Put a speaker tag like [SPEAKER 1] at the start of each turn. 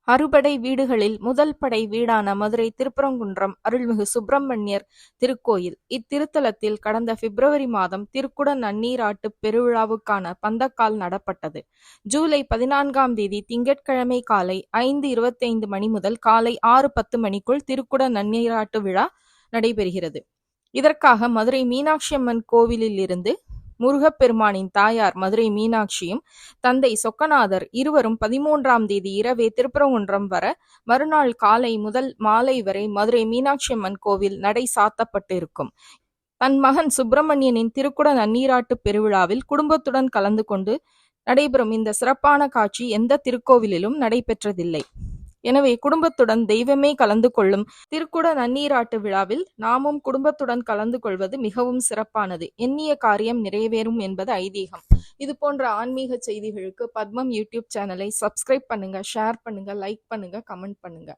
[SPEAKER 1] அறுபடை வீடுகளில் முதல் படை வீடான மதுரை திருப்பரங்குன்றம் அருள்மிகு சுப்பிரமணியர் திருக்கோயில். இத்திருத்தலத்தில் கடந்த பிப்ரவரி மாதம் திருக்குட நன்னீராட்டு பெருவிழாவுக்கான பந்தக்கால் நடப்பட்டது. ஜூலை 14ஆம் தேதி திங்கட்கிழமை காலை 5:25 மணி முதல் காலை 6:10 மணிக்குள் திருக்குட நன்னீராட்டு விழா நடைபெறுகிறது. இதற்காக மதுரை மீனாட்சி அம்மன் கோவிலில் இருந்து முருகப்பெருமானின் தாயார் மதுரை மீனாட்சியும் தந்தை சொக்கநாதர் இருவரும் 13ஆம் தேதி இரவே திருப்பரங்குன்றம் வர மறுநாள் காலை முதல் மாலை வரை மதுரை மீனாட்சி அம்மன் கோவில் நடை சாத்தப்பட்டு இருக்கும். தன் மகன் சுப்பிரமணியனின் திருக்குட நன்னீராட்டு பெருவிழாவில் குடும்பத்துடன் கலந்து கொண்டு நடைபெறும் இந்த சிறப்பான காட்சி எந்த திருக்கோவிலிலும் நடைபெற்றதில்லை. எனவே குடும்பத்துடன் தெய்வமே கலந்து கொள்ளும் திருக்குட நன்னீராட்டு விழாவில் நாமும் குடும்பத்துடன் கலந்து கொள்வது மிகவும் சிறப்பானது. எண்ணிய காரியம் நிறைவேறும் என்பது ஐதீகம். இது போன்ற ஆன்மீக செய்திகளுக்கு பத்மம் யூடியூப் சேனலை சப்ஸ்கிரைப் பண்ணுங்க, ஷேர் பண்ணுங்க, லைக் பண்ணுங்க, கமெண்ட் பண்ணுங்க.